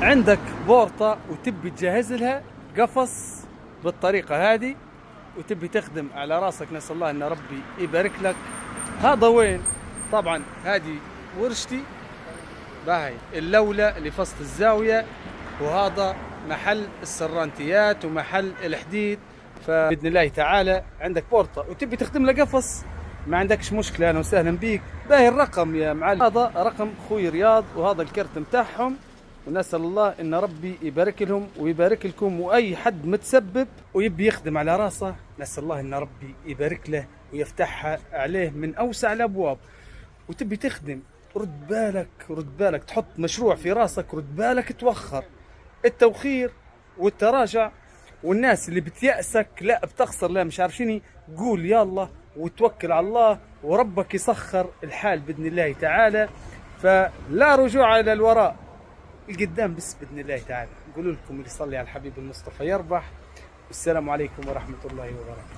عندك بورطة وتبي تجهز لها قفص بالطريقة هذه وتبي تخدم على راسك، نسأل الله ان ربي يبارك لك. هذا وين؟ طبعا هذه ورشتي باهي اللولة اللي في وسط الزاوية، وهذا محل السرانتيات ومحل الحديد. فبإذن الله تعالى عندك بورطة وتبي تخدم له قفص، ما عندكش مشكلة، أهلا وسهلا بيك. باهي الرقم يا معلم، هذا رقم خوي رياض وهذا الكرت متاعهم، ونسأل الله ان ربي يبارك لهم ويبارك لكم. واي حد متسبب ويبي يخدم على راسه نسأل الله ان ربي يبارك له ويفتحها عليه من اوسع الابواب. وتبي تخدم، رد بالك رد بالك، تحط مشروع في راسك رد بالك، توخر التوخير والتراجع والناس اللي بتيأسك لا بتخسر لا مش عارفيني، قول يلا وتوكل على الله وربك يسخر الحال بإذن الله تعالى. فلا رجوع إلى الوراء، القدام بس بإذن الله تعالى. نقول لكم اللي يصلي على الحبيب المصطفى يربح. والسلام عليكم ورحمة الله وبركاته.